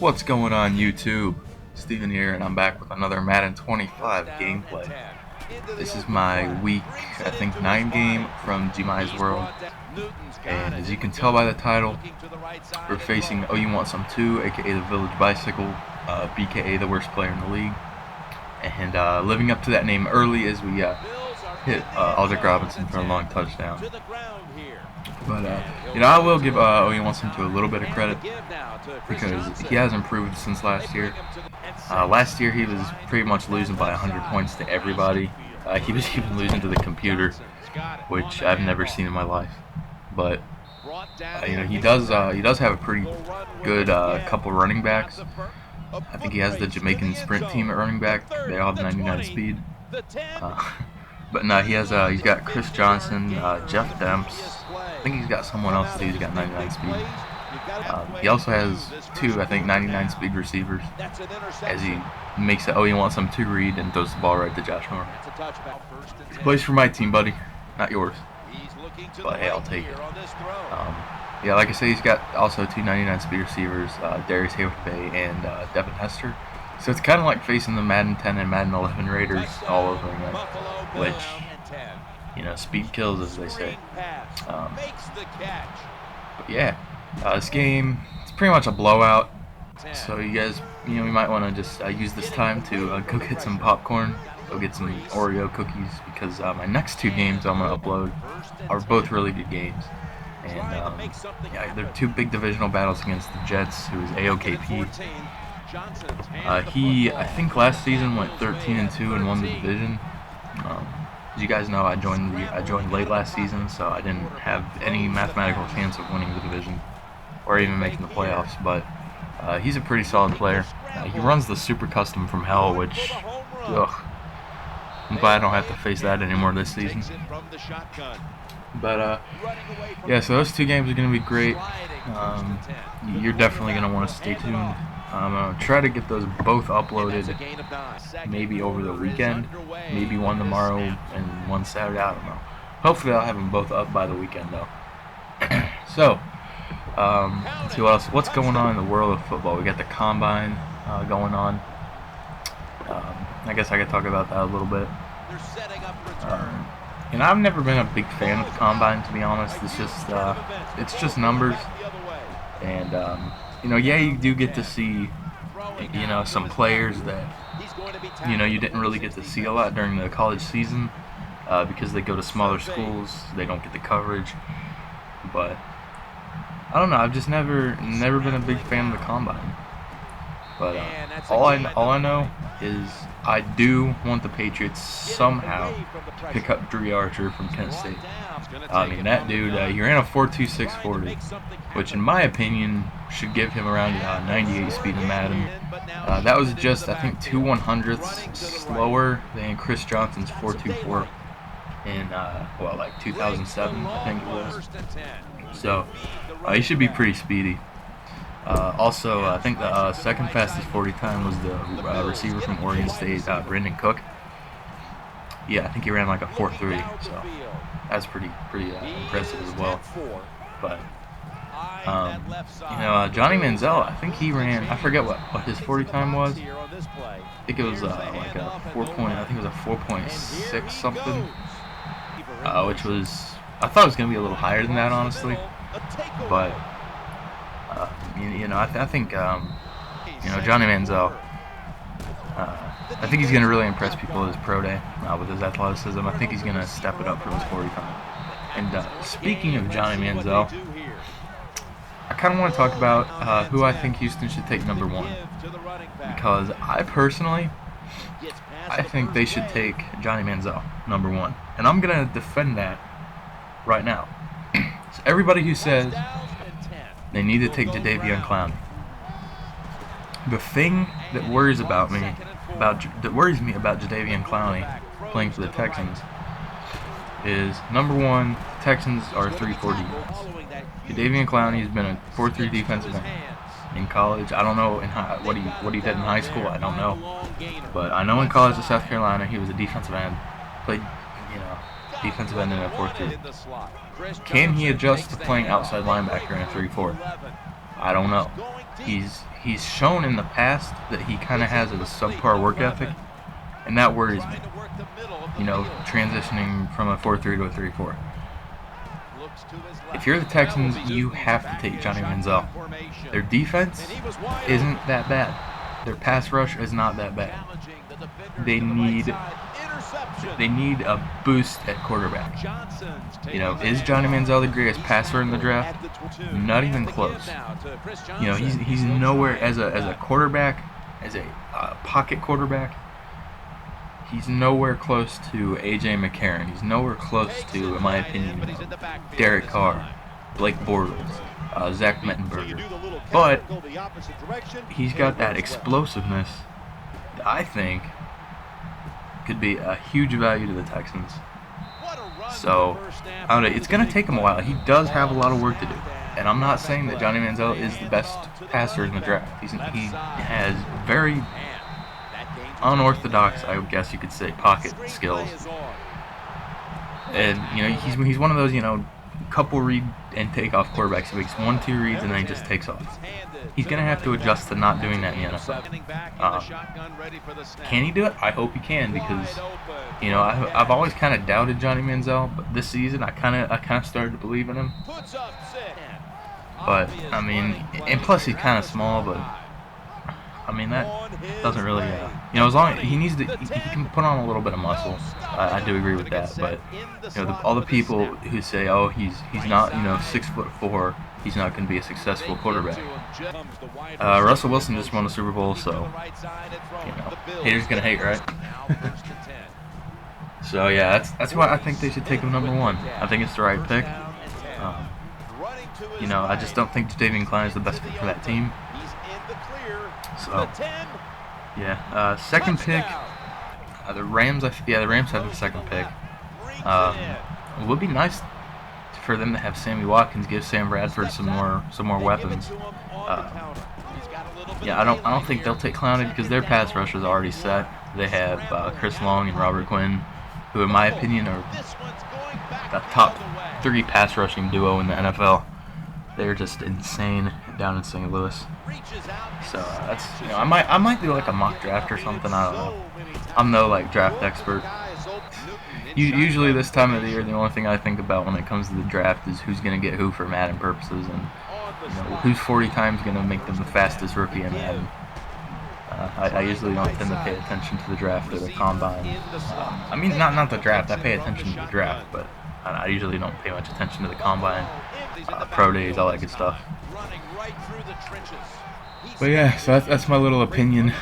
What's going on YouTube? Steven here, and I'm back with another Madden 25 gameplay. This is my week, I think, 9 game from Gmiasworld, and as you can tell by the title, we're facing OhYouWantSomeToo, aka the Village Bicycle, BKA the worst player in the league, and living up to that name early as we hit Aldrick Robinson for a long touchdown. But I will give OhYouWantSomeToo a little bit of credit because he has improved since last year. Last year he was pretty much losing by 100 points to everybody. He was even losing to the computer, which I've never seen in my life. But he does have a pretty good couple running backs. I think he has the Jamaican sprint team at running back. They all have 99 speed. But no, he's got Chris Johnson, Jeff Demps. I think he's got someone else too. He's got 99 speed. He also has two, I think, 99 speed receivers, as he makes the OhYouWantSomeToo read and throws the ball right to Josh Norman. He plays for my team, buddy, not yours. But hey, I'll take it. Yeah, like I say, he's got also two 99 speed receivers, Darius Hayward-Bay and Devin Hester. So it's kind of like facing the Madden 10 and Madden 11 Raiders all over again, which, speed kills, as they say. But yeah, this game, it's pretty much a blowout. So you guys, we might want to just use this time to go get some popcorn, go get some Oreo cookies, because my next two games I'm going to upload are both really good games. And yeah, they're two big divisional battles against the Jets, who is AOKP. I think last season went 13-2 and won the division. As you guys know, I joined late last season, so I didn't have any mathematical chance of winning the division or even making the playoffs. But he's a pretty solid player. He runs the super custom from hell, which, I'm glad I don't have to face that anymore this season. But yeah, so those two games are going to be great. You're definitely going to want to stay tuned. I'm going to try to get those both uploaded maybe over the weekend, maybe one tomorrow and one Saturday, I don't know. Hopefully I'll have them both up by the weekend though. So, let's see what else. What's going on in the world of football? We got the Combine going on. I guess I could talk about that a little bit. I've never been a big fan of the Combine, to be honest. It's just numbers. And, yeah, you do get to see, some players that, you didn't really get to see a lot during the college season because they go to smaller schools, they don't get the coverage. But, I don't know, I've just never been a big fan of the Combine. But all I know is I do want the Patriots somehow to pick up Dre Archer from Kent State. I mean, that dude, he ran a 4.26 40, which in my opinion should give him around 98 speed in Madden. That was just, I think, 2/100ths slower than Chris Johnson's 4.24 in, like 2007, I think it was. So, he should be pretty speedy. Also, I think the second fastest 40 time was the receiver from Oregon State, Brandon Cook. Yeah, I think he ran like a 4.3, so that's pretty impressive as well. But Johnny Manziel, I think he ran, I forget what his 40 time was. I think it was like a 4.6 something, which was, I thought it was gonna be a little higher than that, honestly. But I think Johnny Manziel, I think he's going to really impress people at his pro day with his athleticism. I think he's going to step it up from his 40 time. And speaking of Johnny Manziel, I kind of want to talk about who I think Houston should take number 1. Because I think they should take Johnny Manziel, number 1. And I'm going to defend that right now. So everybody who says they need to take Jadeveon Clowney. The thing that worries me about Jadeveon Clowney playing for the Texans is, number 1, the Texans are a 3-4 defense. Jadeveon Clowney has been a 4-3 defensive end in college. I don't know what he did in high school. I don't know, but I know in college at South Carolina he was a defensive end. Played, defensive end in a 4-3. Can he adjust to playing outside linebacker in a 3-4? I don't know. He's shown in the past that he kind of has a subpar work ethic, and that worries me. You know, transitioning from a 4-3 to a 3-4. If you're the Texans, you have to take Johnny Manziel. Their defense isn't that bad. Their pass rush is not that bad. They need a boost at quarterback. You know, is Johnny Manziel the greatest passer in the draft? Not even close. You know, he's nowhere as a quarterback, as a pocket quarterback. He's nowhere close to A.J. McCarron. He's nowhere close to, in my opinion, Derek Carr, Blake Bortles, Zach Mettenberger. But he's got that explosiveness that I think could be a huge value to the Texans. So, I don't know, it's going to take him a while. He does have a lot of work to do. And I'm not saying that Johnny Manziel is the best passer in the draft. He has very unorthodox, I guess you could say, pocket skills. And, you know, he's one of those, you know, couple read and take off quarterbacks. He makes 1-2 reads and then he just takes off. He's going to have to adjust to not doing that in the NFL. Can he do it? I hope he can, because, you know, I've always kind of doubted Johnny Manziel, but this season I kind of started to believe in him. But I mean, and plus he's kind of small, but I mean that doesn't really, you know, as long as he can put on a little bit of muscle. I do agree with that, but you know, all the people who say, oh, he's not, you know, 6'4", he's not going to be a successful quarterback. Russell Wilson just won the Super Bowl, so you know, haters gonna hate, right? So yeah, that's why I think they should take him #1. I think it's the right pick. You know, I just don't think Jadeveon Clowney is the best fit for that team. So yeah, second pick. The Rams. The Rams have the second pick. It would be nice for them to have Sammy Watkins, give Sam Bradford some more weapons. Yeah, I don't think they'll take Clowney because their pass rush is already set. They have Chris Long and Robert Quinn, who in my opinion are the top 3 pass rushing duo in the NFL. They're just insane down in St. Louis. So that's, you know, I might do like a mock draft or something. I don't know. I'm no like draft expert. Usually this time of the year, the only thing I think about when it comes to the draft is who's going to get who for Madden purposes, and you know, who's 40 times going to make them the fastest rookie in Madden. I usually don't tend to pay attention to the draft or the combine. I mean, not the draft. I pay attention to the draft, but I usually don't pay much attention to the combine, pro days, all that good stuff. But yeah, so that's my little opinion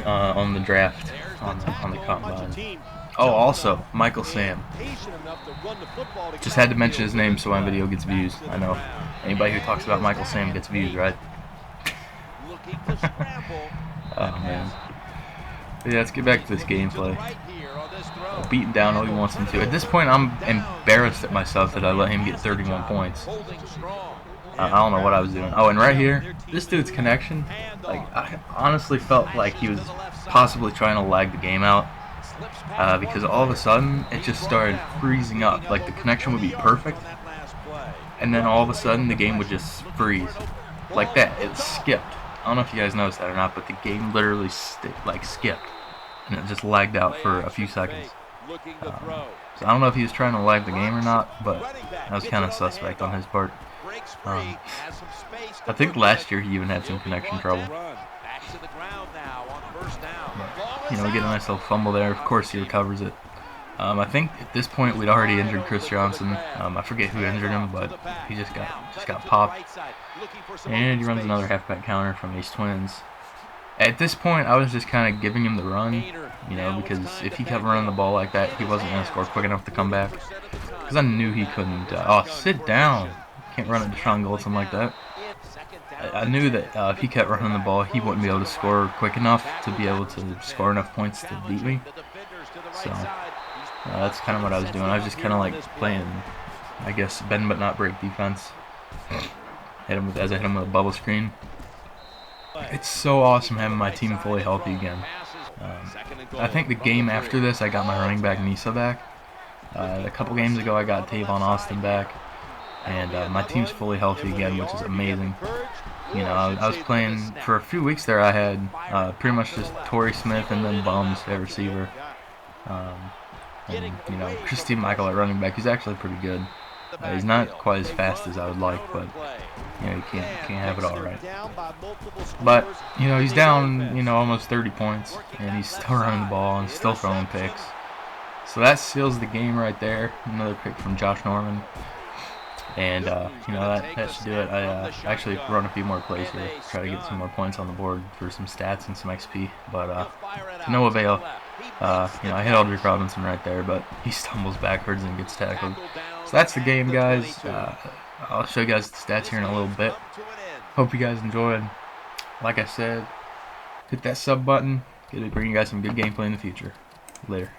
on the draft, on the combine. Oh, also, Michael Sam. Just had to mention his name so my video gets views. I know anybody who talks about Michael Sam gets views, right? Oh man. But yeah, let's get back to this gameplay. Beating down OhYouWantSomeToo. At this point, I'm embarrassed at myself that I let him get 31 points. I don't know what I was doing. Oh, and right here, this dude's connection, like, I honestly felt like he was possibly trying to lag the game out. Because all of a sudden, it just started freezing up. Like, the connection would be perfect, and then all of a sudden, the game would just freeze. Like that. It skipped. I don't know if you guys noticed that or not, but the game literally skipped. And it just lagged out for a few seconds. So I don't know if he was trying to lag the game or not, but that was kind of suspect on his part. I think last year he even had some connection trouble. You know, we get a nice little fumble there. Of course he recovers it. I think at this point we'd already injured Chris Johnson. I forget who injured him, but he just got popped. And he runs another halfback counter from Ace Twins. At this point, I was just kind of giving him the run, you know, because if he kept running the ball like that, he wasn't going to score quick enough to come back. Because I knew he couldn't. Oh, sit down! Can't run at Deshaun Goldson like that. I knew that if he kept running the ball, he wouldn't be able to score quick enough to be able to score enough points to beat me. So that's kind of what I was doing. I was just kind of like playing, I guess, bend but not break defense. As I hit him with a bubble screen. It's so awesome having my team fully healthy again. I think the game after this, I got my running back Nisa back. A couple games ago, I got Tavon Austin back. And my team's fully healthy again, which is amazing. You know, I was playing for a few weeks there. I had pretty much just Torrey Smith and then Bums at receiver. Um, and, you know, Christine Michael at running back. He's actually pretty good. He's not quite as fast as I would like, but you know, you can't have it all right. But you know, he's down, you know, almost 30 points, and he's still running the ball and still throwing picks. So that seals the game right there. Another pick from Josh Norman, and you know, that should do it. I actually run a few more plays here, try to get some more points on the board for some stats and some XP, but to no avail. You know, I hit Aldrich Robinson right there, but he stumbles backwards and gets tackled. So that's the game, guys. I'll show you guys the stats here in a little bit. Hope you guys enjoyed. Like I said, hit that sub button. It'll bring you guys some good gameplay in the future. Later.